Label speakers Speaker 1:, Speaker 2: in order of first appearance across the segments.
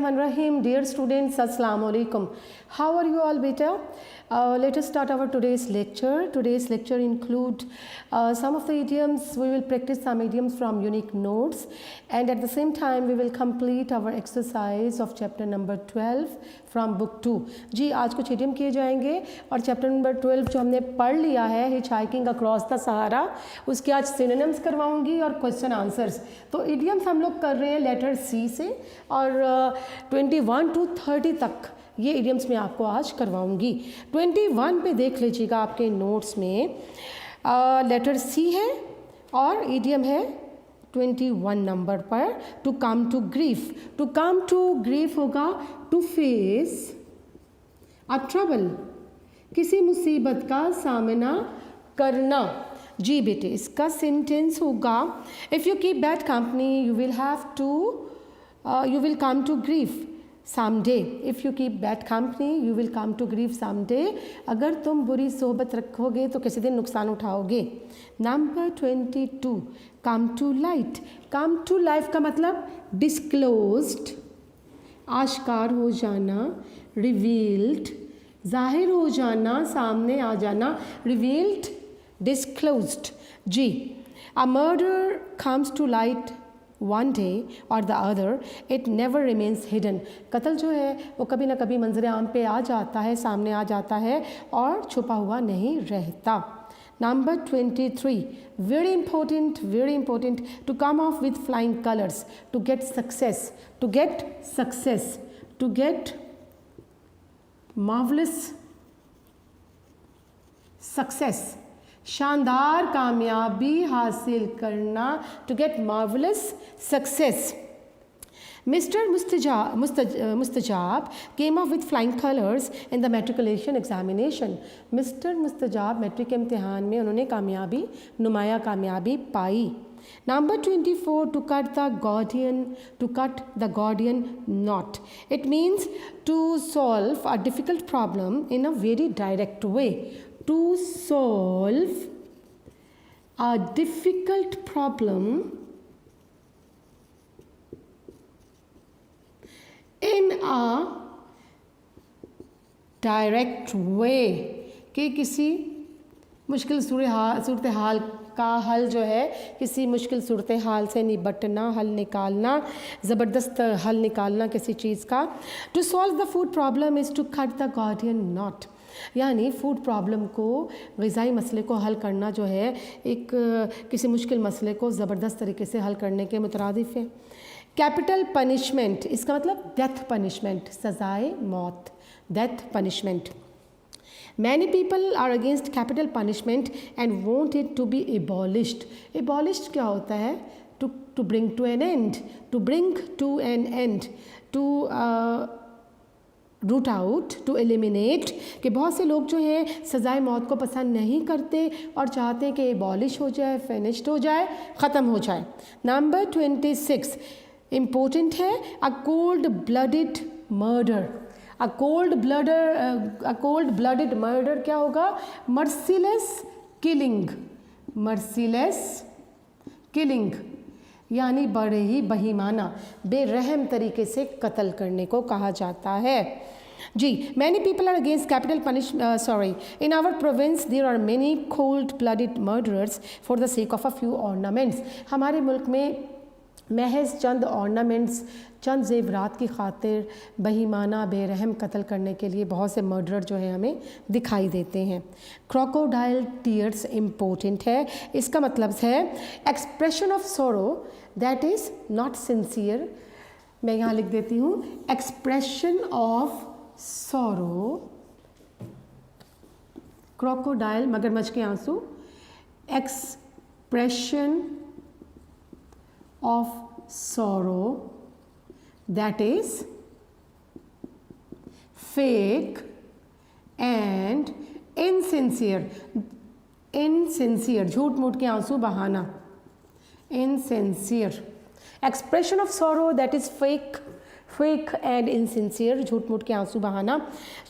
Speaker 1: Bismillahirrahmanirrahim. Dear students, Assalamu alaikum. How are you all, beta? Let us start our today's lecture. Today's lecture include some of the idioms. We will practice some idioms from unique notes, and at the same time we will complete our exercise of chapter number 12 from book 2. जी आज कुछ idiom किए जाएंगे और chapter number 12 जो हमने पढ़ लिया है Hitchhiking Across the Sahara, उसके आज synonyms करवाऊंगी और question answers. तो idioms हम लोग कर रहे हैं letter C से और 21 to 30 तक ये इडियम्स मैं आपको आज करवाऊंगी. 21 पे देख लीजिएगा आपके नोट्स में लेटर सी है और इडियम है 21 नंबर पर. To come to grief. To come to grief होगा टू फेस अ ट्रबल, किसी मुसीबत का सामना करना. जी बेटे इसका सेंटेंस होगा if you keep bad company you will come to grief someday. If you keep bad company you will come to grief someday. अगर तुम बुरी सोहबत रखोगे तो किसी दिन नुकसान उठाओगे. Number 22 come to light. come to life का मतलब disclosed, आश्कार हो जाना, revealed, जाहिर हो जाना, सामने आ जाना, revealed, disclosed. Ji a murder comes to light one day or the other, it never remains hidden. कत्ल जो है वो कभी ना कभी मंजर आम पे आ जाता है, सामने आ जाता है और छुपा हुआ नहीं रहता. Number 23 very important to come off with flying colors, to get success, to get marvelous success, शानदार कामयाबी हासिल करना, to get marvelous success. Mr. Mustajab came up with flying colors in the matriculation examination. Mr. Mustajab matric के इम्तिहान में उन्होंने नुमाया कामयाबी पाई. Number 24 to cut the Gordian knot. It means to solve a difficult problem in a very direct way. To solve a difficult problem in a direct way. कि किसी मुश्किल सूरत हाल का हल जो है, किसी मुश्किल सूरत हाल से निपटना, हल निकालना, ज़बरदस्त हल निकालना किसी चीज़ का. To solve the food problem is to cut the Gordian knot. यानी फूड प्रॉब्लम को, ग़िज़ाई मसले को हल करना जो है एक किसी मुश्किल मसले को ज़बरदस्त तरीके से हल करने के मुतरादिफ है. कैपिटल पनिशमेंट इसका मतलब डेथ पनिशमेंट, सज़ाए मौत, death punishment. Many people are against capital punishment and want it to be abolished. Abolished क्या होता है? To bring to an end. To bring to an end. To root out, to eliminate. कि बहुत से लोग जो हैं सज़ाए मौत को पसंद नहीं करते और चाहते हैं कि abolish हो जाए, finished हो जाए, ख़त्म हो जाए. Number 26 important है a cold-blooded murder. A cold-blooded murder क्या होगा? Merciless killing यानी बड़े ही बहीमाना, बेरहम तरीके से कत्ल करने को कहा जाता है. जी many people are against capital punishment. In our province there are many cold-blooded murderers for the sake of a few ornaments. हमारे मुल्क में महज चंद ऑर्नामेंट्स, चंद जेवरात की खातिर बहीमाना बेरहम कत्ल करने के लिए बहुत से मर्डरर जो है हमें दिखाई देते हैं. क्रोकोडाइल टीयर्स इम्पोर्टेंट है. इसका मतलब है एक्सप्रेशन ऑफ सोरो दैट इज़ नॉट सिंसियर. मैं यहाँ लिख देती हूँ एक्सप्रेशन ऑफ सोरो, क्रोकोडाइल मगरमच्छ के आंसू, expression of sorrow that is fake and insincere, झूठ मूठ के आंसू बहाना, insincere. Expression of sorrow that is fake fake and insincere, झूठ मूठ के आंसू बहाना.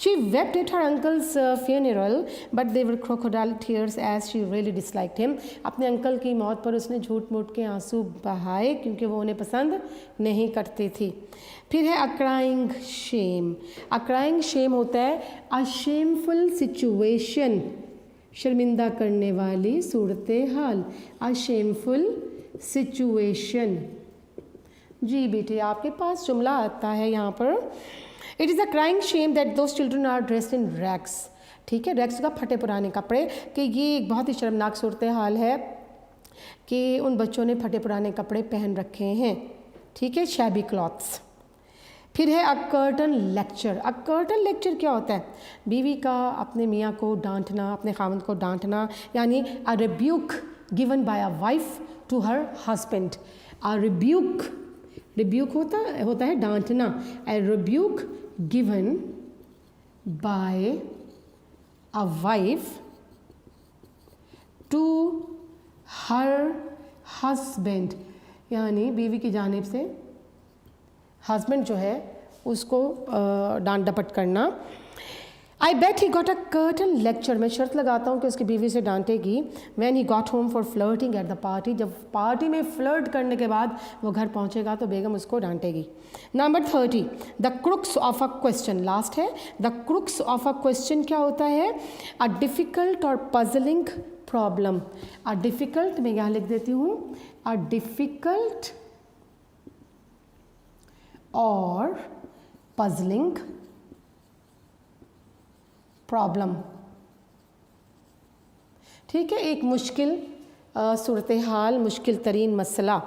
Speaker 1: She wept at her uncle's funeral but they were crocodile tears as she really disliked him. अपने अंकल की मौत पर उसने झूठ मूठ के आंसू बहाए क्योंकि वो उन्हें पसंद नहीं करती थी. फिर है a crying shame. a crying shame होता है a shameful situation, शर्मिंदा करने वाली सूरत हाल. a shameful situation. जी बेटे आपके पास जुमला आता है यहाँ पर. It is a crying shame that those children are dressed in rags. ठीक है, रैक्स का फटे पुराने कपड़े, कि ये एक बहुत ही शर्मनाक सूरत हाल है कि उन बच्चों ने फटे पुराने कपड़े पहन रखे हैं. ठीक है, शैबी क्लॉथ्स. फिर है अ कर्टन लेक्चर. अ कर्टन लेक्चर क्या होता है? बीवी का अपने मियाँ को डांटना, अपने खामद को डांटना, यानी a rebuke given by a wife to her husband. A rebuke होता है डांटना. A rebuke given by a wife to her husband, यानी बीवी की जानिब से हस्बैंड जो है उसको डांट डपट करना. I bet he got a curtain lecture. मैं शर्त लगाता हूँ कि उसकी बीवी से डांटेगी. When he got home for flirting at the party. जब पार्टी में फ्लर्ट करने के बाद वो घर पहुँचेगा तो बेगम उसको डांटेगी. Number 30, the crux of a question. Last है the crux of a question. क्या होता है? अ डिफ़िकल्ट और पजलिंग प्रॉब्लम. अ डिफ़िकल्ट, मैं यहाँ लिख देती हूँ, अ डिफ़िकल्ट और पजलिंग प्रॉब्लम. ठीक है, एक मुश्किल सूरत हाल, मुश्किल तरीन मसला.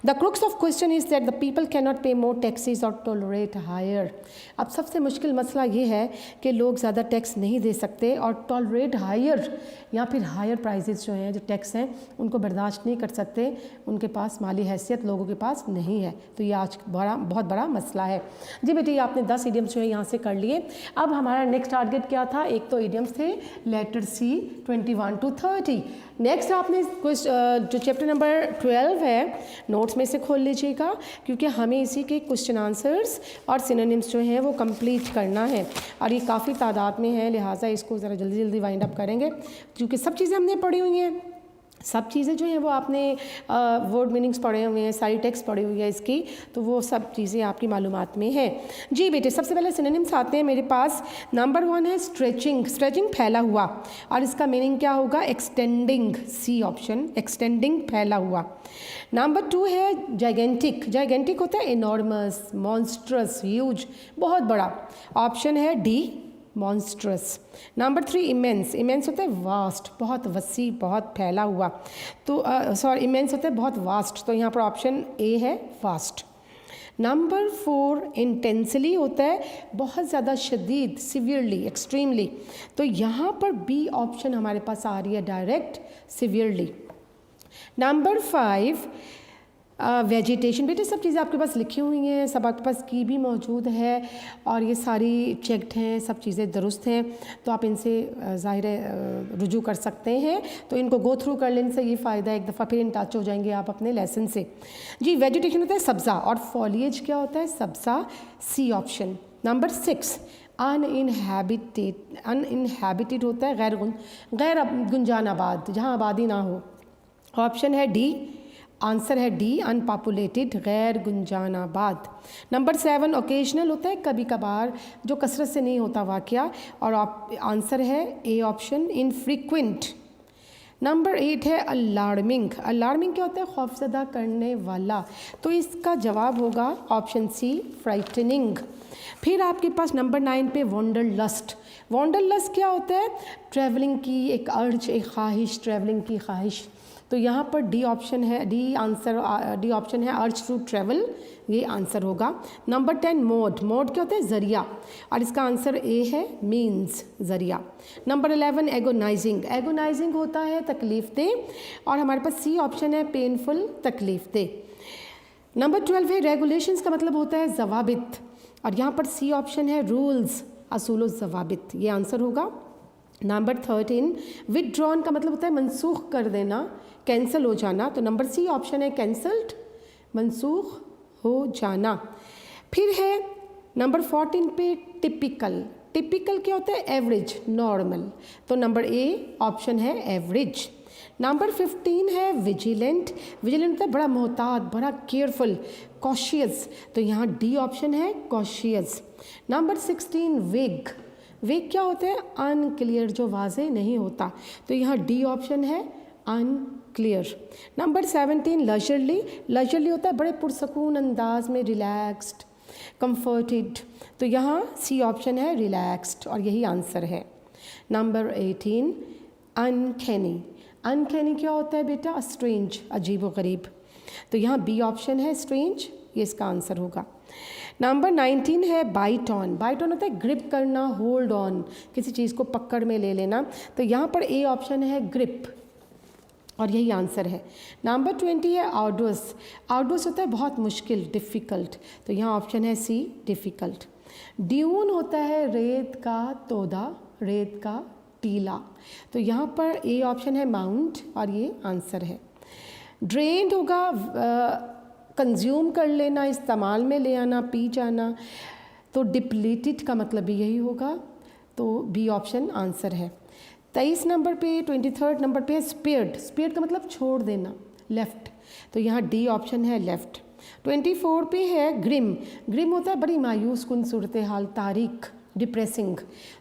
Speaker 1: The crux of question is that the people can not pay more taxes और टॉलरेट हायर. अब सबसे मुश्किल मसला ये है कि लोग ज़्यादा टैक्स नहीं दे सकते और टॉलरेट हायर या फिर हायर प्राइजेस जो हैं, जो टैक्स हैं, उनको बर्दाश्त नहीं कर सकते. उनके पास माली हैसियत लोगों के पास नहीं है. तो ये आज बहुत बड़ा मसला है. जी बेटे, ये आपने 10 इडियम्स जो है यहाँ से कर लिए. अब हमारा नेक्स्ट टारगेट क्या था? एक तो इडियम्स थे लेटर सी 21 to 30. नेक्स्ट आपने जो चैप्टर नंबर 12 है, नोट्स में से खोल लीजिएगा क्योंकि हमें इसी के क्वेश्चन आंसर्स और सिनोनिम्स जो हैं वो कंप्लीट करना है और ये काफ़ी तादाद में है, लिहाजा इसको ज़रा जल्दी जल्दी वाइंड अप करेंगे क्योंकि सब चीज़ें हमने पढ़ी हुई हैं. सब चीज़ें जो हैं वो आपने वर्ड मीनिंग्स पढ़े हुए हैं, सारी टेक्स्ट पढ़ी हुई है इसकी, तो वो सब चीज़ें आपकी मालूमात में है. जी बेटे, सबसे पहले सिनोनिम्स आते हैं मेरे पास. नंबर 1 है स्ट्रेचिंग. स्ट्रेचिंग फैला हुआ, और इसका मीनिंग क्या होगा? एक्सटेंडिंग. सी ऑप्शन, एक्सटेंडिंग, फैला हुआ. नंबर 2 है जाइगेंटिक. जाइगेंटिक होता है इनॉर्मस, मॉन्स्ट्रस, ह्यूज, बहुत बड़ा. ऑप्शन है D, monstrous. Number 3 immense. Immense होता है वास्ट, बहुत वसी, बहुत फैला हुआ. तो इमेंस होता है बहुत वास्ट, तो यहाँ पर ऑप्शन ए है, वास्ट. नंबर 4 इंटेंसली होता है बहुत ज़्यादा शदीद, सिवियरली, एक्सट्रीमली, तो यहाँ पर बी ऑप्शन हमारे पास आ रही है डायरेक्ट, सिवियरली. Number 5 vegetation. बेटे सब चीज़ें आपके पास लिखी हुई हैं, सब आपके पास की भी मौजूद है और ये सारी चेक्ड हैं, सब चीज़ें दुरुस्त हैं, तो आप इनसे ज़ाहिर रुजू कर सकते हैं. तो इनको गो थ्रू कर लेने से ये फ़ायदा है, एक दफ़ा फिर इन टच हो जाएंगे आप अपने लेसन से. जी वेजिटेशन होता है सब्ज़ा, और फॉलिएज क्या होता है? सब्ज़ा. C option. नंबर 6 अनइनहैबिटेड होता है गैर गुंजान आबाद, जहाँ आबादी ना हो. ऑप्शन है डी, आंसर है डी, अनपॉपुलेटेड, गैर गुंजानाबाद. नंबर 7 ओकेजनल होता है कभी कभार, जो कसरत से नहीं होता वाक़या, और आंसर है ए ऑप्शन, इनफ्रीक्वेंट. नंबर 8 है अलार्मिंग. अलार्मिंग क्या होता है? खौफजदा करने वाला, तो इसका जवाब होगा ऑप्शन सी, फ्राइटनिंग. फिर आपके पास नंबर 9 पे वॉन्डरलस्ट. वॉन्डरलस्ट क्या होता है? ट्रैवलिंग की एक अर्ज, एक ख्वाहिश, ट्रैवलिंग की ख्वाहिश, तो यहाँ पर डी ऑप्शन है, डी ऑप्शन है, अर्ज टू ट्रैवल, ये आंसर होगा. Number 10 mode. मोड क्या होता है? ज़रिया, और इसका आंसर ए है, मीन्स, ज़रिया. Number 11 agonising. एगोनाइजिंग होता है तकलीफ़ दे, और हमारे पास सी ऑप्शन है, पेनफुल, तकलीफ़ दे. नंबर 12 है रेगुलेशंस, का मतलब होता है ज़वाबित, और यहाँ पर सी ऑप्शन है, रूल्स, असूल ज़वाबित, ये आंसर होगा. नंबर 13 विदड्रॉन, का मतलब होता है मनसूख कर देना, कैंसिल हो जाना, तो नंबर सी ऑप्शन है, कैंसल्ड, मनसूख हो जाना. फिर है नंबर 14 पे टिपिकल। टिपिकल क्या होता है? Average, normal. तो नंबर ए ऑप्शन है एवरेज। नंबर 15 है विजिलेंट। विजिलेंट होता है बड़ा मोहतात, बड़ा केयरफुल, कॉशियस। तो यहाँ डी ऑप्शन है कॉशियस। नंबर 16 वेग। वेग क्या होता है? अनक्लियर, जो वाजे नहीं होता। तो यहाँ डी ऑप्शन है अनक्लियर। नंबर 17 लजरली। लजरली होता है बड़े पुरसकून अंदाज में, रिलैक्स्ड, कंफर्टेड। तो यहाँ सी ऑप्शन है रिलैक्स्ड और यही आंसर है। Number 18 uncanny. अनकैनी क्या होता है बेटा? स्ट्रेंज, अजीब व गरीब। तो यहाँ बी ऑप्शन है स्ट्रेंज, ये इसका आंसर होगा। नंबर 19 है बाइट ऑन। बाइट ऑन होता है ग्रिप करना, होल्ड ऑन, किसी चीज़ को पकड़ में ले लेना। तो यहाँ पर ए ऑप्शन है ग्रिप और यही आंसर है। नंबर 20 है आउटडोर्स। आउटडोर्स होता है बहुत मुश्किल, डिफ़िकल्ट। तो यहाँ ऑप्शन है सी डिफ़िकल्ट। ड्यून होता है रेत का तोदा, रेत का टीला। तो यहाँ पर ए ऑप्शन है माउंट और ये आंसर है। ड्रेन्ड होगा कंज्यूम कर लेना, इस्तेमाल में ले आना, पी जाना। तो डिप्लीटेड का मतलब भी यही होगा। तो बी ऑप्शन आंसर है। 23 नंबर पे, 23rd नंबर पे है स्पेयर्ड। स्पेयर्ड का मतलब छोड़ देना, लेफ्ट। तो यहाँ डी ऑप्शन है लेफ्ट। 24 पे है ग्रिम। ग्रिम होता है बड़ी मायूस कुन सूरत हाल, तारीख, डिप्रेसिंग।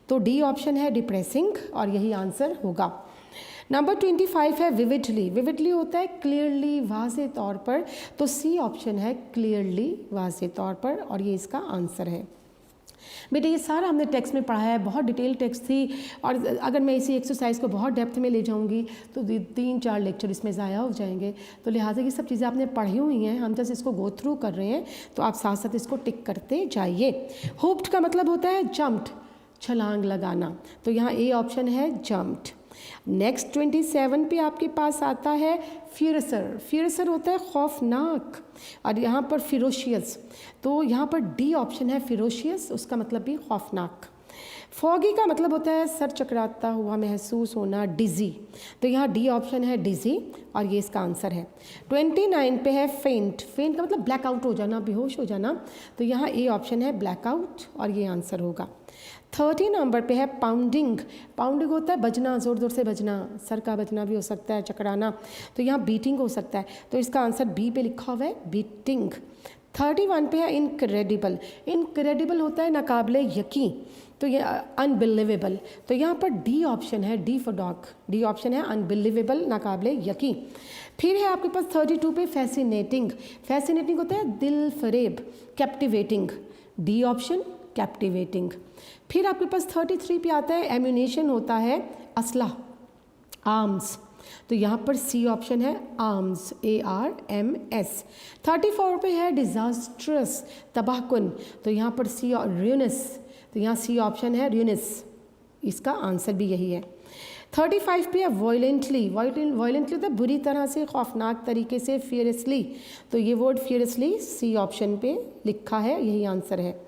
Speaker 1: तो डी ऑप्शन है डिप्रेसिंग और यही आंसर होगा। नंबर 25 है विविडली। विविडली होता है क्लियरली, वाज़े तौर पर। तो सी ऑप्शन है क्लियरली, वाज़े तौर पर और ये इसका आंसर है। बेटा ये सारा हमने टेक्स्ट में पढ़ा है, बहुत डिटेल टेक्स्ट थी और अगर मैं इसी एक्सरसाइज को बहुत डेप्थ में ले जाऊंगी तो 3-4 लेक्चर इसमें ज़ाया हो जाएंगे। तो लिहाजा ये सब चीज़ें आपने पढ़ी हुई हैं, हम जस्ट इसको गो थ्रू कर रहे हैं, तो आप साथ साथ इसको टिक करते जाइए। होप्ड का मतलब होता है जम्प्ड, छलांग लगाना। तो यहाँ ए ऑप्शन है जम्प्ड। नेक्स्ट 27 पे आपके पास आता है फियरसर। फियरसर होता है खौफनाक और यहाँ पर फिरोशियस। तो यहाँ पर डी ऑप्शन है फिरोशियस, उसका मतलब भी खौफनाक। फॉगी का मतलब होता है सर चकराता हुआ महसूस होना, डिज़ी। तो यहाँ डी ऑप्शन है डिज़ी और ये इसका आंसर है। 29 पे है फेंट। फेंट का मतलब ब्लैकआउट हो जाना, बेहोश हो जाना। तो यहाँ ए ऑप्शन है ब्लैकआउट और ये आंसर होगा। 30 नंबर पे है पाउंडिंग। पाउंडिंग होता है बजना, ज़ोर ज़ोर से बजना, सर का बजना भी हो सकता है, चकराना। तो यहाँ बीटिंग हो सकता है। तो इसका आंसर बी पे लिखा हुआ है बीटिंग। 31 पे है इनक्रेडिबल। इनक्रेडिबल होता है नाकाबिले यकीन। तो ये अनबिलीवेबल। तो यहाँ पर डी ऑप्शन है, D for dog, D option है अनबिलीवेबल, नाकाबिले यकीन। फिर है आपके पास 32 पे फैसिनेटिंग। फैसिनेटिंग होता है दिल फरेब, कैप्टिवेटिंग। D option captivating. फिर आपके पास 33 पे आता है एम्यूनेशन होता है असला, आर्म्स। तो यहाँ पर सी ऑप्शन है आर्म्स, ARMS। 34 पे है डिज़ास्ट्रस, तबाहकुन। तो यहाँ पर सी र्यूनस। तो यहाँ सी ऑप्शन है र्यूनस, इसका आंसर भी यही है। 35 पे है वॉयलेंटली। वॉयलेंटली होता है बुरी तरह से, खौफनाक तरीके से, फियरसली। तो ये वर्ड फियरसली सी ऑप्शन पे लिखा है, यही आंसर है।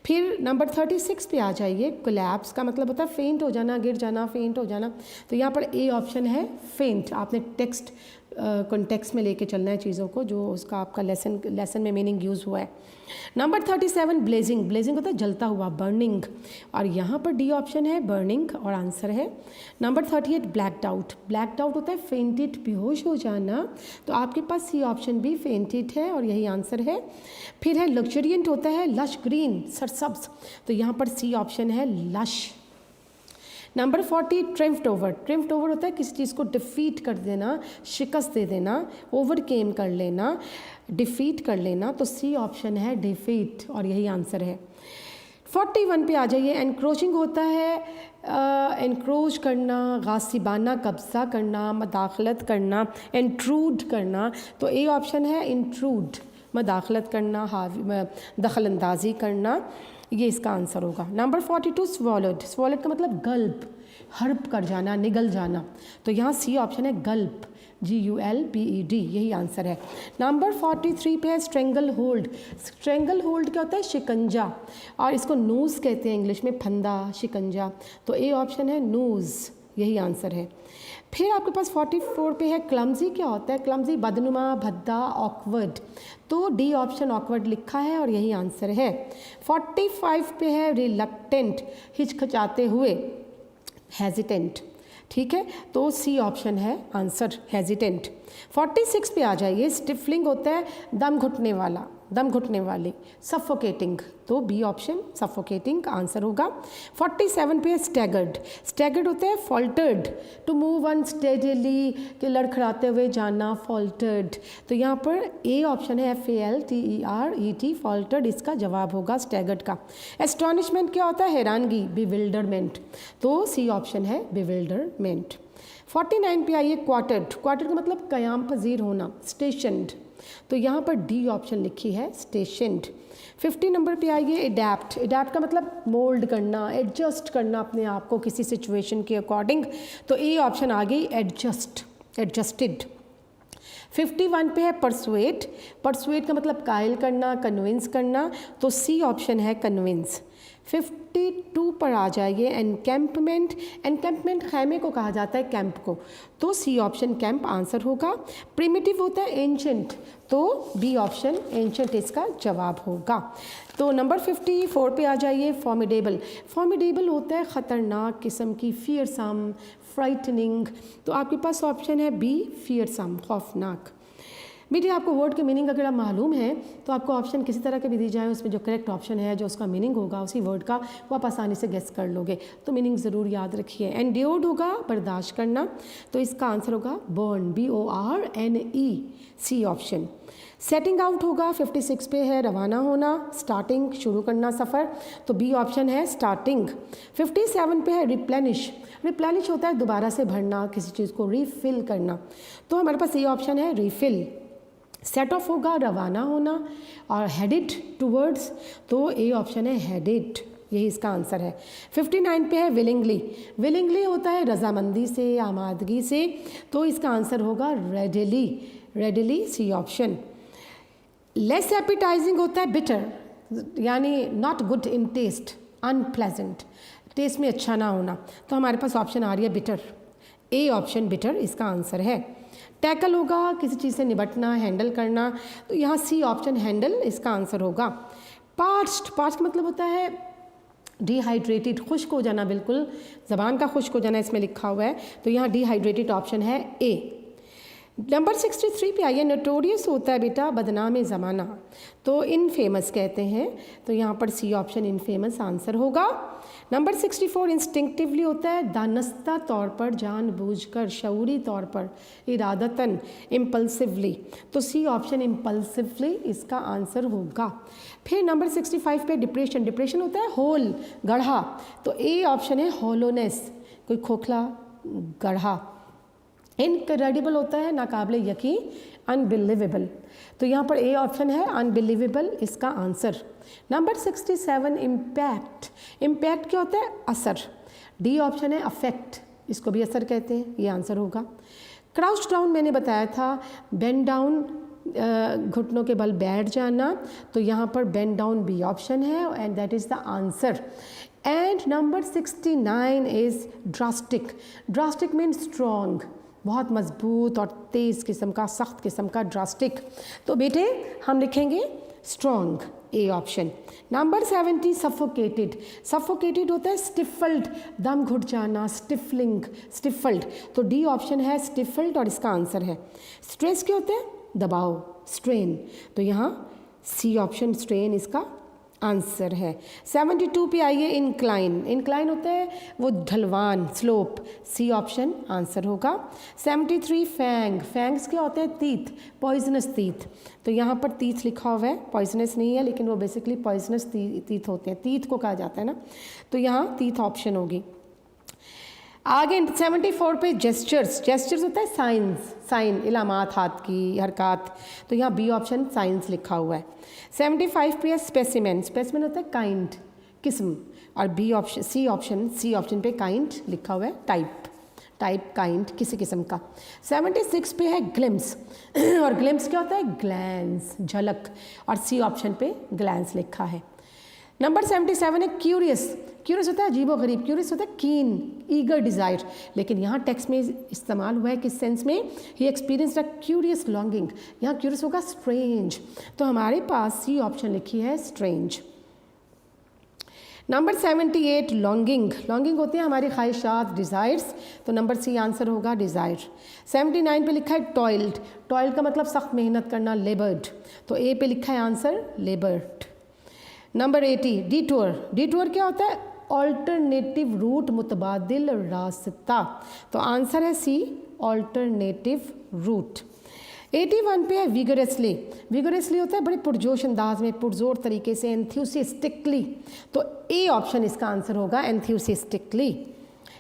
Speaker 1: फिर नंबर 36 पे आ जाइए। कोलैप्स का मतलब होता है फेंट हो जाना, गिर जाना, फेंट हो जाना। तो यहाँ पर ए ऑप्शन है फेंट। आपने टेक्स्ट कॉन्टेक्स्ट में लेके चलना है चीज़ों को, जो उसका आपका लेसन में मीनिंग यूज़ हुआ है। Number 37 blazing. ब्लेजिंग होता है जलता हुआ, बर्निंग। और यहाँ पर डी ऑप्शन है बर्निंग और आंसर है। Number 38 blacked out. Blacked out होता है फेंटेड, बेहोश हो जाना। तो आपके पास सी ऑप्शन भी फेंटेड है और यही आंसर है। फिर है लग्जरियंट होता है लश ग्रीन, सरसब्ज। तो यहाँ पर सी ऑप्शन है lush. Number 40 triumphed over. Triumphed over होता है किसी चीज़ को डिफ़ीट कर देना, शिकस्त दे देना, ओवरकेम कर लेना, डिफ़ीट कर लेना। तो सी ऑप्शन है डिफ़ीट और यही आंसर है। 41 पे आ जाइए। एनक्रोचिंग होता है एनक्रोच करना, गासिबाना कब्ज़ा करना, मदाखलत करना, इंट्रूड करना। तो ए ऑप्शन है इंट्रूड, मदाखलत करना, दखल अंदाजी करना, ये इसका आंसर होगा। नंबर 42 स्वॉलड। स्वॉलड का मतलब गल्प, हड़प कर जाना, निगल जाना। तो यहाँ सी ऑप्शन है गल्प, GULPED, यही आंसर है। नंबर 43 पे है स्ट्रेंगल होल्ड। स्ट्रेंगल होल्ड क्या होता है? शिकंजा, और इसको नूज़ कहते हैं इंग्लिश में, फंदा, शिकंजा। तो ए ऑप्शन है नूज़, यही आंसर है। फिर आपके पास 44 पे है क्लमजी। क्या होता है क्लमजी? बदनुमा, भद्दा, ऑकवर्ड। तो डी ऑप्शन ऑकवर्ड लिखा है और यही आंसर है। 45 पे है रिलक्टेंट, हिचकिचाते हुए, हेजिटेंट। ठीक है, तो सी ऑप्शन है आंसर, हेजिटेंट। 46 पे आ जाइए। स्टिफलिंग होता है दम घुटने वाला, दम घुटने वाली, सफोकेटिंग। तो बी ऑप्शन सफोकेटिंग आंसर होगा। 47 पे स्टैगर्ड। स्टैगर्ड होता है फॉल्टर्ड, टू मूव अनस्टेडीली, कि लड़खड़ाते हुए जाना, फॉल्टर्ड। तो यहाँ पर ए ऑप्शन है FALTERED, फॉल्टर्ड इसका जवाब होगा स्टैगर्ड का। एस्टॉनिशमेंट क्या होता है? हैरानगी, बिविल्डरमेंट। तो सी ऑप्शन है बिविल्डरमेंट। 49 पे आइए क्वार्टर्ड। क्वार्टर्ड का मतलब क़याम पजीर होना, स्टेशनड। तो यहाँ पर डी ऑप्शन लिखी है स्टेशनड। 50 नंबर पे आइए एडैप्ट। एडैप्ट का मतलब मोल्ड करना, एडजस्ट करना अपने आप को किसी सिचुएशन के अकॉर्डिंग। तो ए ऑप्शन आ गई एडजस्ट, एडजस्टेड। 51 पे है परसुएट। परसुएट का मतलब कायल करना, कन्विंस करना। तो सी ऑप्शन है कन्विंस। 52 पर आ जाइए एनकैम्पमेंट। एनकैम्पमेंट खैमे को कहा जाता है, कैंप को। तो सी ऑप्शन कैंप आंसर होगा। प्रिमिटिव होता है एंशंट। तो बी ऑप्शन एंशंट इसका जवाब होगा। तो नंबर 54 पे आ जाइए फॉर्मिडेबल। फॉर्मिडेबल होता है ख़तरनाक किस्म की, फियरसम, फ्राइटनिंग। तो आपके पास ऑप्शन है बी फियरसम, खौफनाक। बेटे आपको वर्ड के मीनिंग अगर आप मालूम है तो आपको ऑप्शन किसी तरह के भी दी जाए, उसमें जो करेक्ट ऑप्शन है, जो उसका मीनिंग होगा उसी वर्ड का, वो आप आसानी से गेस कर लोगे। तो मीनिंग ज़रूर याद रखिए। एंड्योर्ड होगा बर्दाश्त करना। तो इसका आंसर होगा borne, BORNE, C option. Setting out होगा 56 पे है रवाना होना, स्टार्टिंग, शुरू करना सफ़र। तो बी ऑप्शन है स्टार्टिंग। 57 पे है रिप्लेनिश। रिप्लेनिश होता है दोबारा से भरना, किसी चीज़ को रीफिल करना। तो हमारे पास ये ऑप्शन है रीफिल। सेट ऑफ होगा रवाना होना, और हेडिड टूवर्ड्स। तो ए ऑप्शन है हेडिड, यही इसका आंसर है। 59 पे है विलिंगली। विलिंगली होता है रजामंदी से, आमादगी से। तो इसका आंसर होगा readily, readily, C option. Less appetizing होता है बिटर, यानी not good in taste, unpleasant, taste में अच्छा ना होना। तो हमारे पास ऑप्शन आ रही है बिटर, ए ऑप्शन बिटर इसका आंसर है। टैकल होगा किसी चीज़ से निपटना, हैंडल करना। तो यहाँ सी ऑप्शन हैंडल इसका आंसर होगा। पार्च्ड, पार्च का मतलब होता है डिहाइड्रेटेड, खुश्क हो जाना, बिल्कुल ज़बान का खुश्क हो जाना इसमें लिखा हुआ है। तो यहाँ डिहाइड्रेटेड ऑप्शन है ए। नंबर 63 पे आइए। नोटोरियस होता है बेटा बदनाम ज़माना। तो इनफेमस कहते हैं। तो यहाँ पर सी ऑप्शन इनफेमस आंसर होगा। नंबर 64 इंस्टिंक्टिवली होता है दानस्ता तौर पर, जानबूझकर, शऊरी तौर पर, इरादतन, इम्पल्सिवली। तो सी ऑप्शन इम्पल्सिवली इसका आंसर होगा। फिर नंबर 65 पे डिप्रेशन। डिप्रेशन होता है होल, गढ़ा। तो ए ऑप्शन है होलोनेस, कोई खोखला गढ़ा। इनक्रेडिबल होता है नाकाबिले यकीन, अनबिलीवेबल। तो यहाँ पर ए ऑप्शन है अनबिलीवेबल इसका आंसर। Number 67 impact. इम्पैक्ट क्या होता है? असर। डी ऑप्शन है अफेक्ट, इसको भी असर कहते हैं, ये आंसर होगा। क्राउच डाउन मैंने बताया था, बेंड डाउन, घुटनों के बल बैठ जाना। तो यहाँ पर बेंड डाउन बी ऑप्शन है and that is the answer. And number 69 is drastic. Drastic mean strong, बहुत मजबूत और तेज़ किस्म का, सख्त किस्म का, ड्रास्टिक। तो बेटे हम लिखेंगे strong, A option. Number 70 suffocated. Suffocated होता है स्टिफल्ड, दम घुट जाना, स्टिफलिंग, स्टिफल्ड। तो डी ऑप्शन है स्टिफल्ड और इसका आंसर है। स्ट्रेस क्या होता है? दबाव, स्ट्रेन। तो यहाँ सी ऑप्शन स्ट्रेन इसका आंसर है। 72 पे आइए इंक्लाइन। इंक्लाइन होता है वो ढलवान, स्लोप। सी ऑप्शन आंसर होगा। 73 फैंग। फैंग्स क्या होते हैं? तीत, पॉइजनस तीत। तो यहाँ पर तीत लिखा हुआ है, पॉइजनस नहीं है लेकिन वो बेसिकली पॉइजनस तीत होते हैं, तीत को कहा जाता है ना। तो यहाँ तीत ऑप्शन होगी। आगे 74 पे जेस्चर्स। जेस्चर्स होता है साइंस, साइन, इलामात, हाथ की हरकत। तो यहाँ बी ऑप्शन साइंस लिखा हुआ है। 75 पे स्पेसिमेन। स्पेसिमेन होता है काइंड, किस्म। और बी ऑप्शन, सी ऑप्शन पे काइंड लिखा हुआ है, टाइप, टाइप, काइंड, किसी किस्म का। 76 पे है ग्लिम्स। और ग्लिम्स क्या होता है? ग्लैंस, झलक। और सी ऑप्शन पे ग्लैंस लिखा है। नंबर 77 है क्यूरियस। क्यूरियस होता है अजीबो गरीब, क्यूरियस होता है कीन, ईगर, डिज़ायर, लेकिन यहाँ टेक्स्ट में इस्तेमाल हुआ है किस सेंस में, ही एक्सपीरियंस्ड अ क्यूरियस लॉन्गिंग, यहाँ क्यूरियस होगा स्ट्रेंज, तो हमारे पास सी ऑप्शन लिखी है स्ट्रेंज। नंबर 78 लॉन्गिंग, लॉन्गिंग होती है हमारी ख्वाहिशात, डिज़ायर्स, तो नंबर सी आंसर होगा डिज़ायर। 79 पे लिखा है टॉयल्ड, टॉयल का मतलब सख्त मेहनत करना, लेबर्ड, तो ए पे लिखा है आंसर लेबर्ड। नंबर 80 डिटूर, डिटूर क्या होता है, ऑल्टरनेटिव रूट, मुतबादिल रास्ता, तो आंसर है सी ऑल्टरनेटिव रूट। 81 पे है विगरसली, विगरसली होता है बड़े पुरजोश अंदाज में, पुरजोर तरीके से, एंथ्यूसिस्टिकली, तो ए ऑप्शन इसका आंसर होगा एंथ्यूसिस्टिकली।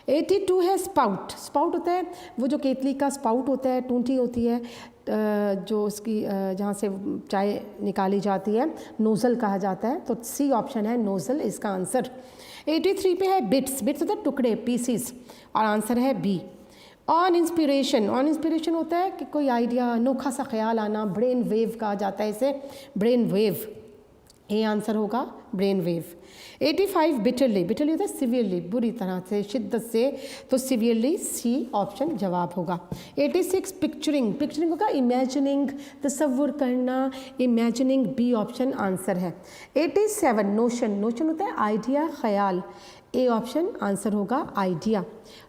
Speaker 1: 82 है स्पाउट, स्पाउट होता है वो जो केतली का स्पाउट होता है, टूंटी होती है जो उसकी जहाँ से चाय निकाली जाती है, नोज़ल कहा जाता है, तो सी ऑप्शन है नोज़ल इसका आंसर। 83 पे है बिट्स, बिट्स होता है टुकड़े, पीसीस, और आंसर है B. On inspiration, on inspiration होता है कि कोई आइडिया, अनोखा सा ख्याल आना, ब्रेन वेव कहा जाता है इसे, ब्रेन वेव, ए आंसर होगा ब्रेन वेव। 85 बिटरली, बिटरली होता है सिवियरली, बुरी तरह से, शिद्दत से, तो सिवियरली सी ऑप्शन जवाब होगा। 86 पिक्चरिंग, पिक्चरिंग होगा इमेजिनिंग, तसव्वुर करना, इमेजिनिंग, बी ऑप्शन आंसर है। 87 नोशन, नोशन होता है आइडिया, ख्याल, ए ऑप्शन आंसर होगा idea.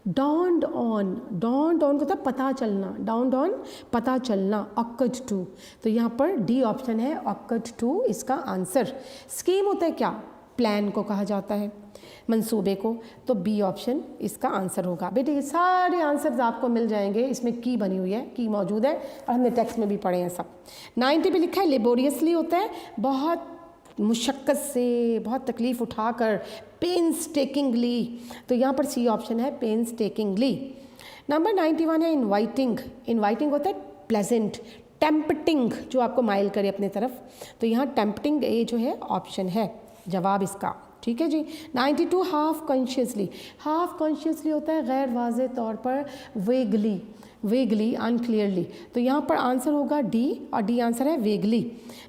Speaker 1: Dawned on, dawned on होता है पता चलना, डाउन ऑन पता चलना, ऑकर्ड टू, तो यहाँ पर डी ऑप्शन है ऑकर्ड टू इसका आंसर। स्कीम होता है क्या, प्लान को कहा जाता है, मंसूबे को, तो बी ऑप्शन इसका आंसर होगा। बेटे ये सारे आंसर्स आपको मिल जाएंगे, इसमें की बनी हुई है, की मौजूद है और हमने टेक्स्ट में भी पढ़े हैं सब। 90 पे लिखा है लेबोरियसली होता है बहुत मुशक्क़त से, बहुत तकलीफ़ उठाकर, पेन्स टेकिंगली, तो यहाँ पर सी ऑप्शन है पेन्स टेकिंगली। नंबर 91 है इनवाइटिंग, इनवाइटिंग होता है प्लेजेंट, टेम्पटिंग जो आपको माइल करे अपने तरफ, तो यहाँ टेम्पटिंग ए जो है ऑप्शन है जवाब इसका, ठीक है जी। 92 हाफ कॉन्शियसली, हाफ कॉन्शियसली होता है गैर वाज़े तौर पर, वेगली, वेगली, अनक्लियरली, तो यहाँ पर आंसर होगा डी, और डी आंसर है वेगली।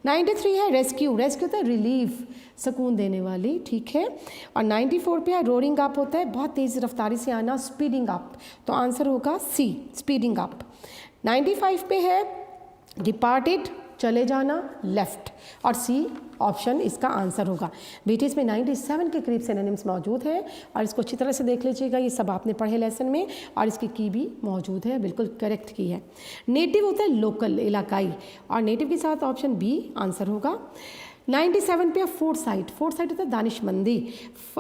Speaker 1: 93 है रेस्क्यू, रेस्क्यू होता है रिलीफ, सुकून देने वाली, ठीक है। और 94 पे है रोरिंग अप होता है बहुत तेज़ रफ्तारी से आना, स्पीडिंग अप, तो आंसर होगा सी स्पीडिंग अप। 95 पे है डिपार्टेड, चले जाना, लेफ्ट, और सी ऑप्शन इसका आंसर होगा। बेटे इसमें 97 के करीब सिनोनिम्स मौजूद हैं और इसको अच्छी तरह से देख लीजिएगा, ये सब आपने पढ़े लेसन में, और इसकी की भी मौजूद है, बिल्कुल करेक्ट की है। नेटिव होता है लोकल, इलाकाई, और नेटिव के साथ ऑप्शन बी आंसर होगा। 97 पे फोर साइट, फोर साइट होता है दानिशमंदी,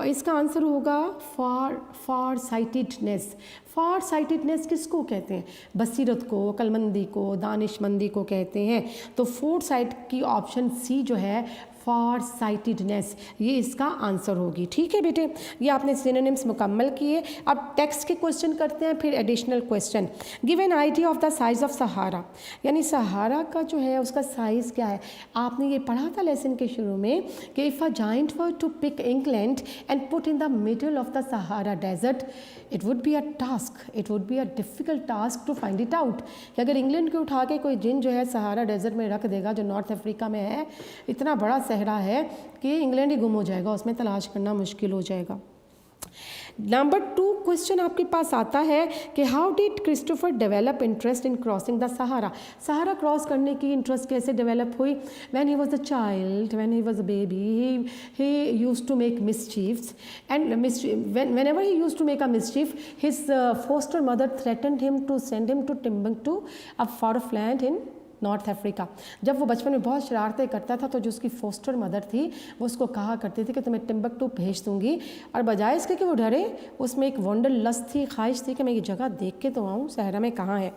Speaker 1: इसका आंसर होगा फार साइटेडनेस। फार साइटेडनेस किसको कहते हैं, बसीरत को, अक्लमंदी को, दानिशमंदी को कहते हैं, तो फोर साइट की ऑप्शन सी जो है फार साइटेडनेस, ये इसका आंसर होगी, ठीक है बेटे। ये आपने सिनोनिम्स मुकम्मल किए। अब टेक्स्ट के क्वेश्चन करते हैं, फिर additional question. Give an idea of the size of Sahara, यानी सहारा का जो है उसका साइज़ क्या है। आपने ये पढ़ा था लेसन के शुरू में कि if a giant were to pick England and put in the middle of the Sahara desert, it would be a task, it would be a difficult task to find it out, कि अगर England को उठा के कोई जिन जो है Sahara desert में रख देगा, जो नॉर्थ अफ्रीका में है, इतना बड़ा सहरा है कि इंग्लैंड ही गुम हो जाएगा, उसमें तलाश करना मुश्किल हो जाएगा। नंबर 2 क्वेश्चन आपके पास आता है कि how did Christopher develop interest in crossing the Sahara, Sahara cross करने की इंटरेस्ट कैसे डेवलप हुई। When he was a child, when he was a baby, he used to make mischiefs, and whenever he used to make a mischief, his foster mother threatened him to send him to Timbuktu, a far off land in north Africa. जब वो बचपन में बहुत शरारतें करता था तो जो उसकी फोस्टर मदर थी वो उसको कहा करती थी कि तुम्हें टिम्बकटू भेज दूंगी, और बजाय इसके कि वो डरे, उसमें एक वंडर लस्ट थी, ख्वाहिश थी कि मैं ये जगह देख के तो आऊँ, सहरा में कहाँ है।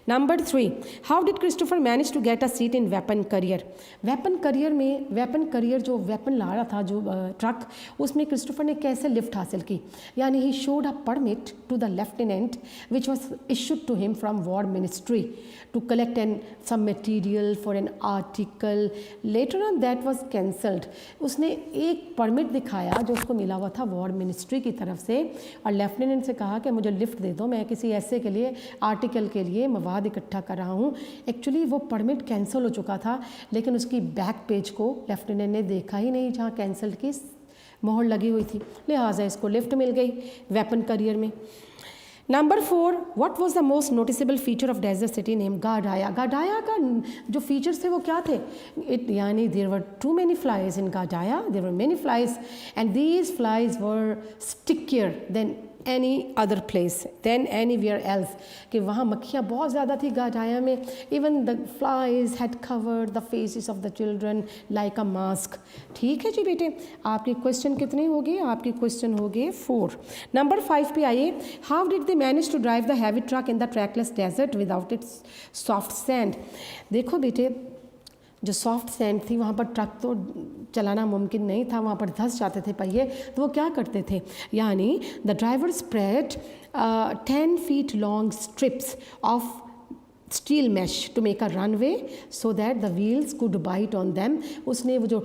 Speaker 1: Number 3, how did Christopher manage to get a seat in weapon carrier. Weapon carrier में, वेपन करियर जो वेपन ला रहा था जो ट्रक, उसमें क्रिस्टोफर ने कैसे लिफ्ट हासिल की, यानी he showed a permit to the lieutenant which was issued to him from war ministry to collect an some material for an article, later on that was cancelled. उसने एक permit दिखाया जो उसको मिला हुआ था वॉर मिनिस्ट्री की तरफ से, और लेफ्टिनेंट से कहा कि मुझे लिफ्ट दे दो, मैं किसी ऐसे के लिए, आर्टिकल के लिए मवाद इकट्ठा कर रहा हूँ। एक्चुअली वो परमिट कैंसिल हो चुका था, लेकिन उसकी बैक पेज को लेफ्टिनेंट ने देखा ही नहीं जहाँ कैंसिल की मोहर लगी हुई थी, लिहाजा इसको लिफ्ट मिल गई वेपन करियर में। Number 4, what was the most noticeable feature of desert city name Gadaya. Gadaya का जो फीचर्स थे वो क्या थे? यानी there were too many flies in Gadaya, there were many flies and these flies were stickier than any other place than anywhere else, कि वहाँ मक्खियाँ बहुत ज़्यादा थी गाडाया में। Even the flies had covered the faces of the children like a mask. ठीक है जी बेटे, आपके क्वेश्चन कितने हो गए? आपके क्वेश्चन हो गए 4। नंबर 5 पे आइए, how did they manage to drive the heavy truck in the trackless desert without its soft sand. देखो बेटे, जो सॉफ्ट सैंड थी वहाँ पर ट्रक तो चलाना मुमकिन नहीं था, वहाँ पर धंस जाते थे पहिए, तो वो क्या करते थे, यानी the driver spread 10 feet long strips of steel mesh to make a runway so that the wheels could bite on them. उसने वो जो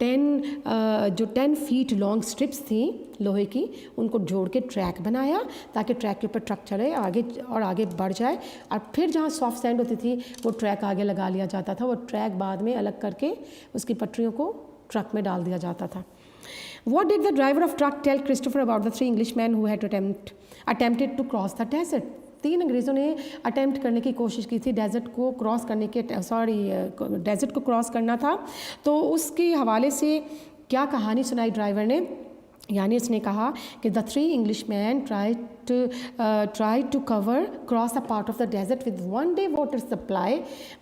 Speaker 1: 10 feet लॉन्ग स्ट्रिप्स थी लोहे की, उनको जोड़ के ट्रैक बनाया ताकि ट्रैक के ऊपर ट्रक चले आगे और आगे बढ़ जाए। और फिर जहाँ सॉफ्ट सैंड होती थी वो ट्रैक आगे लगा लिया जाता था, वो ट्रैक बाद में अलग करके उसकी पटरियों को ट्रक में डाल दिया जाता था। What did the driver of truck tell Christopher about the 3 Englishmen who had attempted to cross the desert? 3 अंग्रेज़ों ने अटैम्प्ट करने की कोशिश की थी डेजर्ट को क्रॉस करने के, डेजर्ट को क्रॉस करना था। तो उसके हवाले से क्या कहानी सुनाई ड्राइवर ने, यानी उसने कहा कि the 3 Englishmen tried to cross a part of the desert with 1 day water supply,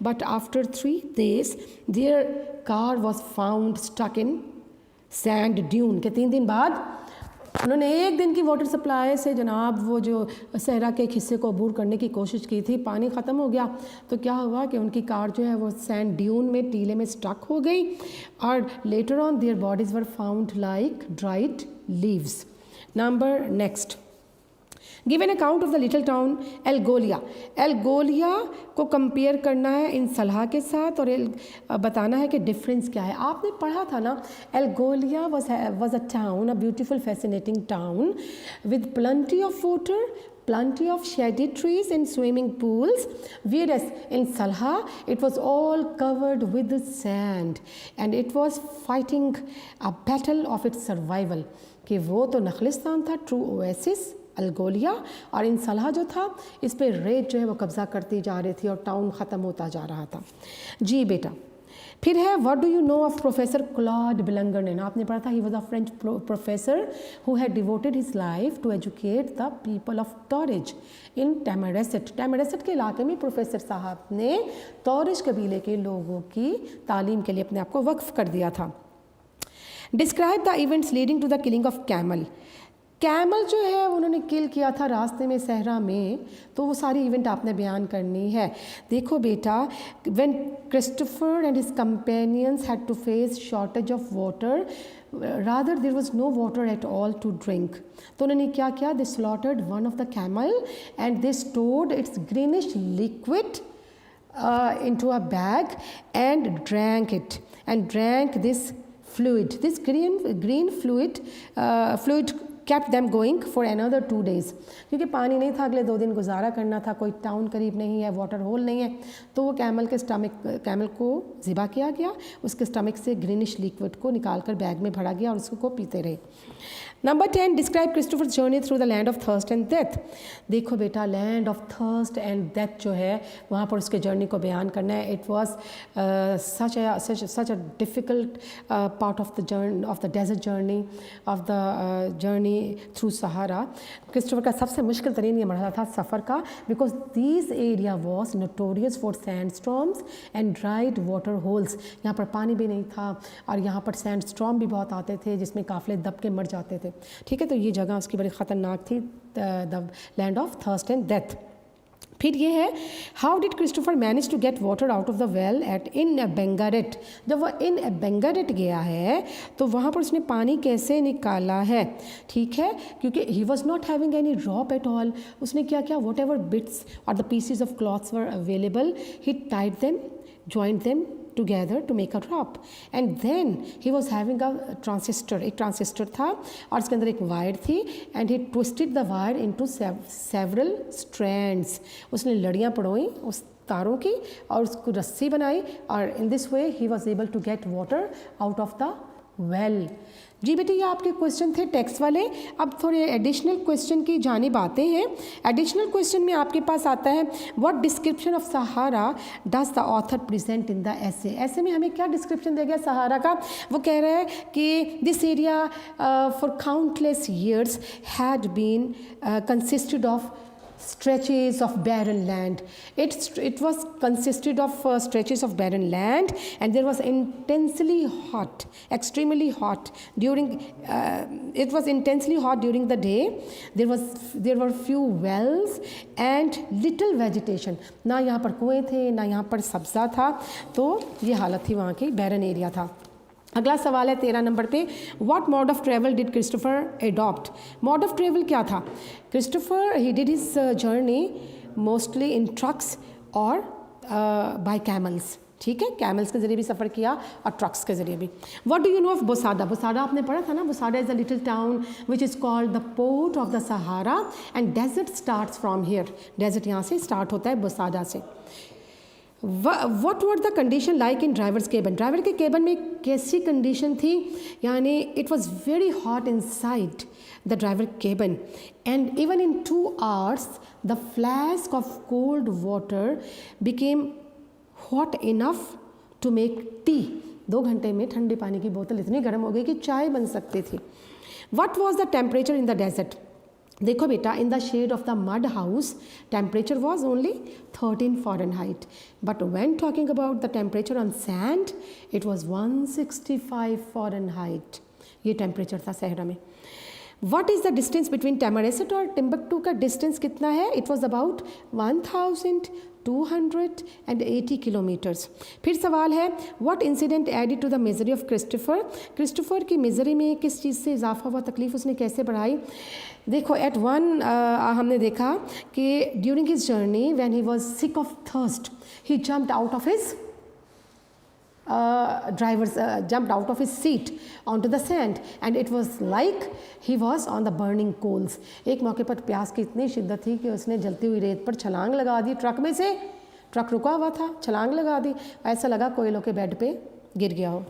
Speaker 1: but after 3 days their car was found stuck in sand dune। के 3 दिन बाद उन्होंने 1 दिन की वाटर सप्लाई से जनाब वो जो सहरा के एक हिस्से को अबूर करने की कोशिश की थी, पानी ख़त्म हो गया तो क्या हुआ कि उनकी कार जो है वो सैंड ड्यून में, टीले में स्टक हो गई और later on their bodies were found like dried leaves. Number next, give an account of the little town El Golea. El Golea को कंपेयर करना है इन सलाह के साथ और बताना है कि डिफरेंस क्या है। आपने पढ़ा था ना, एल्गोलिया was a town, a beautiful fascinating town with plenty of water, plenty of shady trees and swimming pools, whereas in Salha it was all covered with sand and it was fighting a battle of its survival। कि वो तो नखलिस्तान था, true oasis अल्गोलिया, और इन सलाह जो था इस पे रेत जो है वो कब्ज़ा करती जा रही थी और टाउन ख़त्म होता जा रहा था। जी बेटा, फिर है what do you know of professor Claude Bilangernen. आपने पढ़ा था ही was a French professor who had devoted his life to educate the people of Touareg in Tamanrasset. Tamanrasset के इलाके में प्रोफेसर साहब ने टॉरेज कबीले के लोगों की तालीम के लिए अपने आप को वक्फ कर दिया था। Describe the events leading to the killing of camel. Camel जो है उन्होंने किल किया था रास्ते में सहरा में, तो वो सारी इवेंट आपने बयान करनी है। देखो बेटा, when Christopher and his companions had to face shortage of water, rather there was no water at all to drink, तो उन्होंने क्या किया, they slaughtered one of the camel and they stored its greenish liquid into a bag and drank this fluid. This green fluid kept them going for another 2 days। क्योंकि पानी नहीं था, अगले 2 दिन गुजारा करना था, कोई टाउन करीब नहीं है, वाटर होल नहीं है, तो वो कैमल को ज़िबा किया गया, उसके स्टमक से ग्रीनिश लिक्विड को निकाल कर बैग में भरा गया और उसको पीते रहे। Number 10, describe Christopher journey through the land of thirst and death. देखो बेटा, land of thirst and death जो है वहाँ पर उसके जर्नी को बयान करना है। It was such a difficult part of the desert journey, of the journey through Sahara. क्रिस्टोफर का सबसे मुश्किल तरीन ये मरहला था सफ़र का, because this area was notorious for sand storms and dried water holes. यहाँ पर पानी भी नहीं था और यहाँ पर सैंड स्टॉर्म भी बहुत आते थे जिसमें काफ़िले दब के मर जाते थे। ठीक है, तो ये जगह उसकी बड़ी ख़तरनाक थी, the land of thirst and death. फिर ये है, how did Christopher manage to get water out of the well at In Bengaret. जब वह इन बेंगारेट गया है तो वहाँ पर उसने पानी कैसे निकाला है, ठीक है, क्योंकि he was not having any rope at all. उसने क्या किया, वॉट एवर बिट्स और the pieces of clothes were available, he tied them, joint them together to make a rope, and then he was having a transistor, एक transistor था और उसके अंदर एक वायर थी, and he twisted the wire into several strands। उसने लड़ियाँ पड़ोई उस तारों की और उसको रस्सी बनाई और in this way he was able to get water out of the well। जी बेटे, ये आपके क्वेश्चन थे टेक्स्ट वाले। अब थोड़े एडिशनल क्वेश्चन की जानिब आते हैं। एडिशनल क्वेश्चन में आपके पास आता है what description of Sahara does the author present in the ऐसे। ऐसे में हमें क्या डिस्क्रिप्शन दे गया सहारा का? वो कह रहा है कि this area for countless years had been consisted of stretches of barren land. It was consisted of stretches of barren land, and there was intensely hot, extremely hot during. It was intensely hot during the day. There were few wells and little vegetation. ना यहाँ पर कुएं थे, ना यहाँ पर सब्ज़ा था, तो ये हालत थी वहाँ की, barren area था। अगला सवाल है 13 नंबर पे, what mode of travel did Christopher adopt? Mode of travel क्या था? Christopher he did his journey mostly in trucks और बाय कैमल्स। ठीक है, कैमल्स के जरिए भी सफ़र किया और ट्रक्स के जरिए भी। What do you know of Bousada? Bousada आपने पढ़ा था ना, Bousada is a little town which is called the port of the Sahara and desert starts from here. Desert यहाँ से स्टार्ट होता है बोसाडा से। What were the condition like in drivers cabin? Driver के केबन में कैसी condition थी? यानी it was very hot inside the driver cabin and even in 2 hours the flask of cold water became hot enough to make tea. 2 घंटे में ठंडे पानी की बोतल इतनी गर्म हो गई कि चाय बन सकती थी। What was the temperature in the desert? देखो बेटा, in the shade of the mud house temperature was only 13 Fahrenheit, but when talking about the temperature on sand it was 165 Fahrenheit। ये टेम्परेचर था सहरा में। What is the distance between Tamanrasset और Timbuktu का distance कितना है? It was about 1280 kilometres. फिर सवाल है what incident added to the misery of Christopher? Christopher की मिजरी में किस चीज़ से इजाफा हुआ, तकलीफ उसने कैसे बढ़ाई? देखो, एट वन हमने देखा कि during his journey when he was sick of thirst he jumped out of his jumped out of his seat onto the sand and it was like he was on the burning coals। एक मौके पर प्यास की इतनी शिद्दत थी कि उसने जलती हुई रेत पर छलांग लगा दी। ट्रक में से, ट्रक रुका हुआ था, छलांग लगा दी, ऐसा लगा कोयलों के बेड पे गिर गया हो।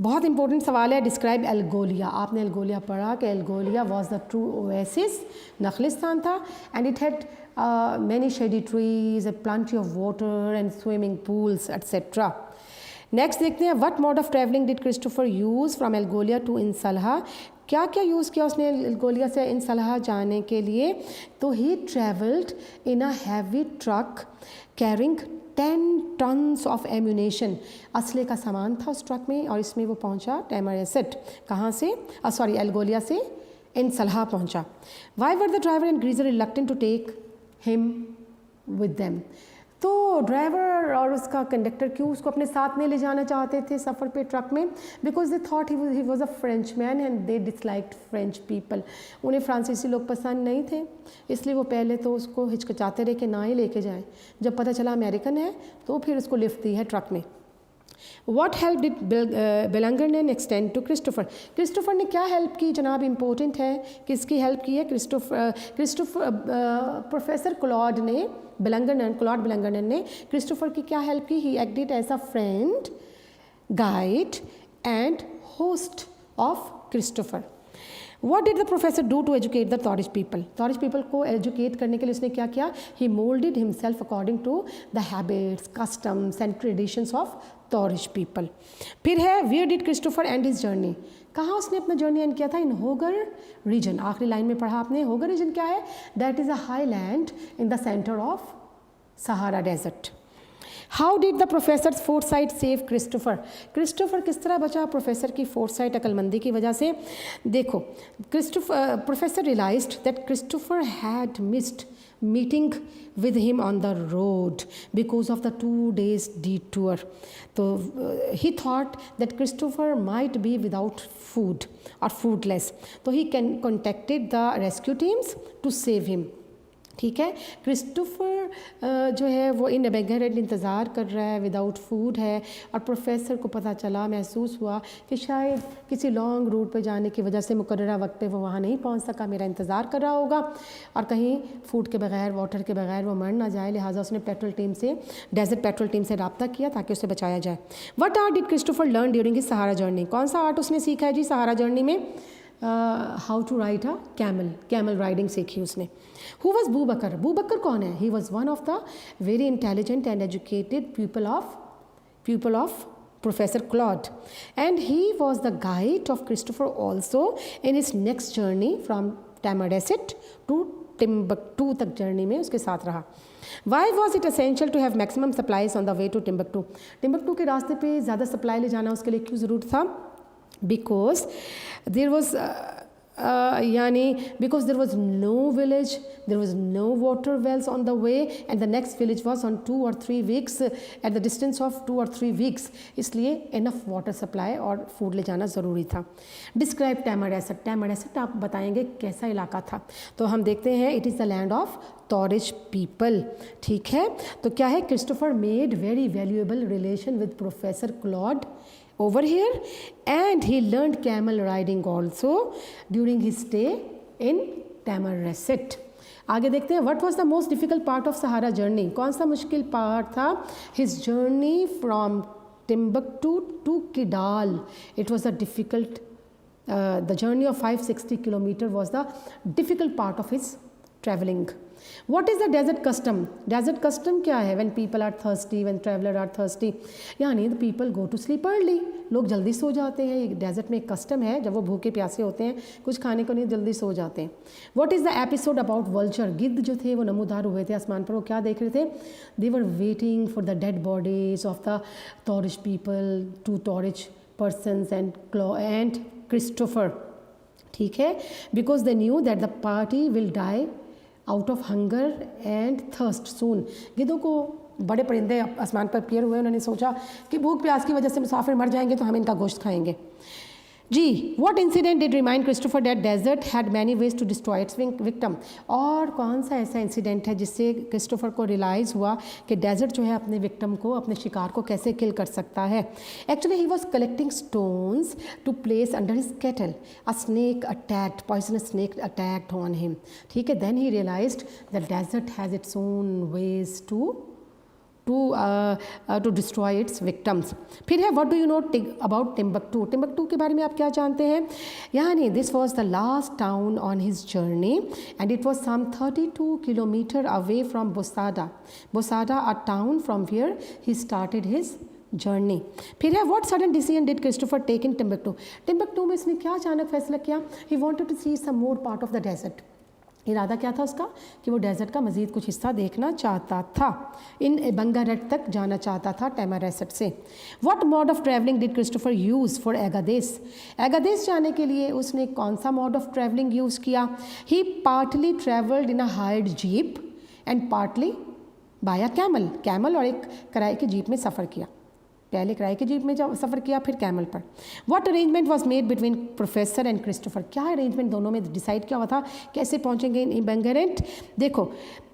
Speaker 1: बहुत इंपॉर्टेंट सवाल है, डिस्क्राइब एल्गोलिया। आपने एल्गोलिया पढ़ा कि एल्गोलिया वॉज द ट्रू ओएसिस, नखलिस्तान था, and it had many shady trees, a plenty of water and swimming pools, etc. Next देखते हैं what mode of travelling did Christopher use from El Golea to In Salah? क्या क्या use किया उसने एल्गोलिया से इंसलहा जाने के लिए? तो he travelled in a heavy truck carrying 10 tons of ammunition. असले का सामान था उस ट्रक में और इसमें वो पहुंचा टैमरेसेट। कहाँ से? सॉरी, एल्गोलिया से इंसलहा पहुंचा। Why were the driver and greaser reluctant to take him with them? तो ड्राइवर और उसका कंडक्टर क्यों उसको अपने साथ नहीं ले जाना चाहते थे सफ़र पे ट्रक में? Because they thought he was a French man and they disliked French people. उन्हें फ्रांसीसी लोग पसंद नहीं थे, इसलिए वो पहले तो उसको हिचकिचाते रहे कि ना ही लेके जाएं। जब पता चला अमेरिकन है तो फिर उसको लिफ्ट दी है ट्रक में। What help did Belangrenen extend to Christopher? Christopher ने क्या हेल्प की जनाब? इम्पोर्टेंट है, किसकी हेल्प की है? प्रोफेसर क्लॉड बेलंगरनेन ने क्रिस्टोफर की क्या हेल्प की? He acted as a friend, guide and host of Christopher. What did the professor do to educate the Taurish people? Taurish people को एजुकेट करने के लिए उसने क्या किया? He molded himself according to the habits, customs and traditions of Taurish people. फिर है where did Christopher end his journey? कहाँ उसने अपना जर्नी एंड किया था? इन होगर रीजन। आखिरी लाइन में पढ़ा आपने। होगर रीजन क्या है? That is a highland in the center of Sahara Desert. How did the professor foresight save Christopher? Christopher किस तरह बचा प्रोफेसर की फोरसाइट अक्लमंदी की वजह से? देखो, professor realised that Christopher had missed meeting with him on the road because of the 2 days detour। तो he thought that Christopher might be without food और फूडलेस, तो he contacted the rescue teams to save him. ठीक है। Christopher जो है वो इन एबेंगरेट इंतज़ार कर रहा है, विदाउट फूड है, और प्रोफेसर को पता चला, महसूस हुआ कि शायद किसी लॉन्ग रूट पे जाने की वजह से मुकर्ररा वक्त पे वो वहाँ नहीं पहुँच सका, मेरा इंतज़ार कर रहा होगा और कहीं फूड के बगैर, वाटर के बगैर वो मर ना जाए। लिहाजा उसने पेट्रोल टीम से, डेजर्ट पेट्रोल टीम से रब्ता किया ताकि उसे बचाया जाए। What art did Christopher learn during his Sahara journey? कौन सा आर्ट उसने सीखा है जी सहारा जर्नी में? How to ride a camel, camel riding सीखी उसने। हु वॉज बू बकर? बू बकर कौन है? He was one of the very intelligent and educated pupil of Professor Claude, and he was the guide of Christopher also in his next journey from Tamaracet to Timbuktu तक journey में उसके साथ रहा। Why was it essential to have maximum supplies on the way to Timbuktu? Timbuktu के रास्ते पे ज़्यादा supply ले जाना उसके लिए क्यों ज़रूरत था? Because there was because there was no village, there was no water wells on the way, and the next village was on 2 or 3 weeks, at the distance of 2 or 3 weeks, इसलिए enough water supply और food ले जाना ज़रूरी था। Describe Tamaracet. Tamaracet आप बताएंगे कैसा इलाका था? तो हम देखते हैं it is the land of Taurish people, ठीक है। तो क्या है? Christopher made very valuable relation with Professor Claude over here, and he learned camel riding also during his stay in Tamaracet. आगे देखते हैं what was the most difficult part of Sahara journey? कौन सा मुश्किल पार्ट था? His journey from Timbuktu to Kidal. It was a difficult, the journey of 560 kilometer was the difficult part of his traveling. What is the desert custom? Desert custom क्या है? When people are thirsty, when traveler are thirsty, यानी the people go to sleep early. लोग जल्दी सो जाते हैं। ये desert में एक कस्टम है, जब वो भूखे प्यासे होते हैं, कुछ खाने को नहीं, जल्दी सो जाते हैं। What is the episode about vulture? गिद्ध जो थे वो नमूदार हुए थे आसमान पर, वो क्या देख रहे थे? They were waiting for the dead bodies of the Taurish people, 2 Taurish persons and Christopher, ठीक है, because they knew that the party will die out of hunger and thirst soon. गिद्धों को बड़े परिंदे आसमान पर अपीयर हुए, उन्होंने सोचा कि भूख प्यास की वजह से मुसाफिर मर जाएंगे तो हम इनका गोश्त खाएंगे। जी, what incident did remind Christopher that desert had many ways to destroy its victim? और कौन सा ऐसा इंसिडेंट है जिससे क्रिस्टोफर को रियलाइज़ हुआ कि डेजर्ट जो है अपने विक्टिम को, अपने शिकार को कैसे किल कर सकता है? Actually he was collecting stones to place under his cattle. A snake attacked, poisonous snake attacked on him, ठीक है। Then he realized that desert has its own ways to destroy its victims. फिर है what do you know about Timbuktu? Timbuktu के बारे में आप क्या जानते हैं? यानी this was the last town on his journey and it was some 32 kilometer away from Bosada, a town from where he started his journey. फिर है what sudden decision did Christopher take in Timbuktu? Timbuktu में इसने क्या अचानक फैसला किया? He wanted to see some more part of the desert. इरादा क्या था उसका? कि वो डेजर्ट का मज़ीद कुछ हिस्सा देखना चाहता था, इन बंगारेट तक जाना चाहता था टैमारेसेट से। What mode of travelling did Christopher use for Agadez? Agadez जाने के लिए उसने कौन सा मोड ऑफ ट्रैवलिंग यूज़ किया? He partly travelled in a hired jeep and partly by a camel और एक किराए की जीप में सफ़र किया। पहले किराए की जीप में सफ़र किया, फिर कैमल पर। What arrangement was made between professor and Christopher? क्या अरेंजमेंट दोनों में डिसाइड किया हुआ था, कैसे पहुंचेंगे इन बेंगरेट? देखो,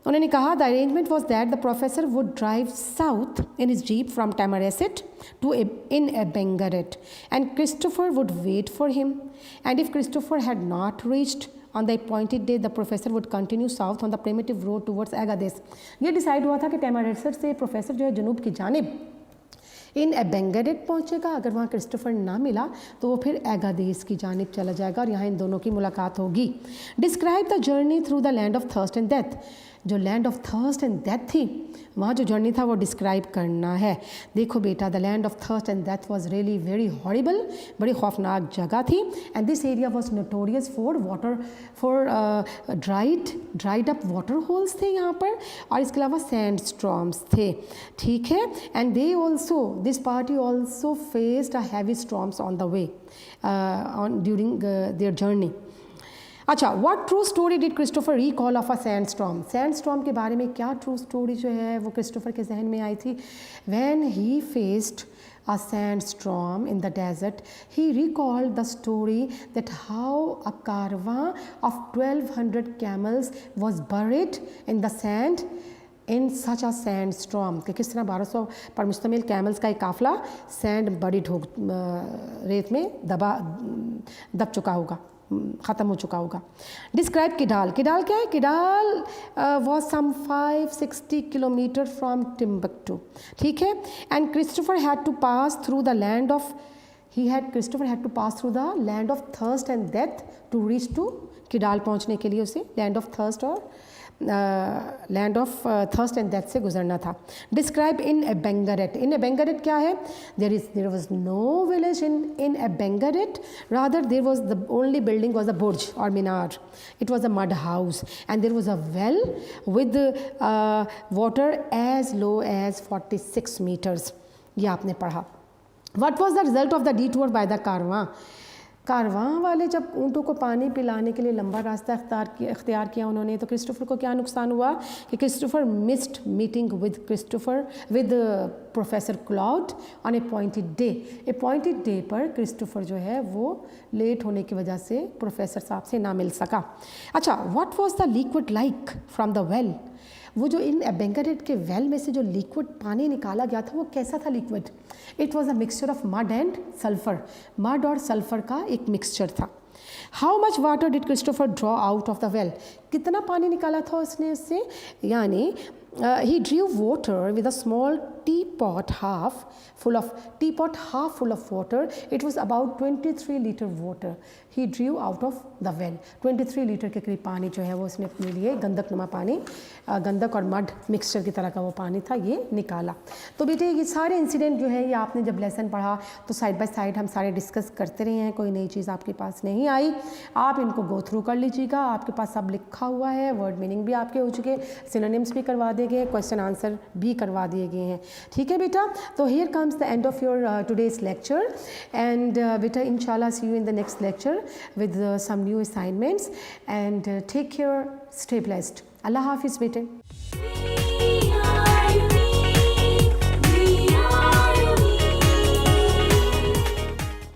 Speaker 1: उन्होंने कहा the arrangement was that the professor would drive south in his jeep from Tamanrasset to In Bengaret and Christopher would wait for him, and if Christopher had not reached on the appointed day the professor would continue south on the primitive road towards Agadez. ये decide हुआ था कि टैमारेसेट से professor जो है जनूब की जानिब इन बेंगरेट पहुँचेगा। अगर वहाँ क्रिस्टोफर ना मिला तो वो फिर एगादेस की जानिब चला जाएगा और यहाँ इन दोनों की मुलाकात होगी। Describe the journey through the land of thirst and death. जो land of thirst and death थी, वहाँ जो जर्नी था वो डिस्क्राइब करना है। देखो बेटा, the land of thirst and death was really very horrible, बड़ी खौफनाक जगह थी। And this area was notorious for dried up water holes थे यहाँ पर, और इसके अलावा सैंड स्टॉर्म्स थे, ठीक है। And they also, this party also faced a heavy storms on the way during their journey. अच्छा, what true story did Christopher recall of a sand storm? Sand storm के बारे में क्या ट्रू स्टोरी जो है वो क्रिस्टोफर के जहन में आई थी? When he faced a sandstorm in the desert, he recalled the story that how a caravan of 1200 camels was buried in the sand in such a sandstorm, कि किस तरह 1200 पर मुश्तमिल कैमल्स का एक काफिला सैंड बरीड हो रेत में दब चुका होगा, ख़त्म हो चुका होगा। डिस्क्राइब किडाल। किडाल क्या है? Kidal was some 560 kilometre from Timbuktu, ठीक है। And Christopher had to pass through the land of Christopher had to pass through the land of thirst and death to reach to Kidal. पहुंचने के लिए उसे land of thirst और land of thirst and death से गुजरना था। Describe in एबेंगरेट। In Abengaret क्या है? There was no village in Abengaret, rather there was the only building was a बुर्ज और मीनार। It was a mud house and there was a well with water as low as 46 metres. ये आपने पढ़ा। What was the result of the detour by the caravan? कारवां वाले जब ऊँटों को पानी पिलाने के लिए लंबा रास्ता इख्तियार किया उन्होंने, तो क्रिस्टोफर को क्या नुकसान हुआ कि Christopher missed meeting with professor cloud on appointed day. Appointed day पर क्रिस्टोफर जो है वो लेट होने की वजह से प्रोफेसर साहब से ना मिल सका। अच्छा, what was the liquid like from the well? वो जो इन एबेंगरेट के वेल में से जो लिक्विड पानी निकाला गया था वो कैसा था liquid? It was a mixture of mud and sulphur. Mud और सल्फर का एक मिक्सचर था। How much water did Christopher draw out of the well? कितना पानी निकाला था उसने उससे? यानी he drew water with a small teapot half full of water. It was about 23 liter water he drew out of the well. 23 litre के करीब पानी जो है वो उसने अपने लिए गंधक नुमा पानी, गंधक और मड मिक्सचर की तरह का वो पानी था, ये निकाला। तो बेटे ये सारे इंसिडेंट जो है ये आपने जब लेसन पढ़ा तो साइड बाय साइड हम सारे डिस्कस करते रहे हैं, कोई नई चीज़ आपके पास नहीं आई। आप इनको गो थ्रू कर लीजिएगा, आपके पास सब लिखा हुआ है, वर्ड मीनिंग भी आपके हो चुके, सिनोनिम्स भी करवा दिए गए, क्वेश्चन आंसर भी करवा दिए गए हैं। ठीक है बेटा, तो here comes the end of your today's lecture एंड बेटा इंशाल्लाह see you in the next lecture with some new assignments and take care, stay blessed. Allah Hafiz bete.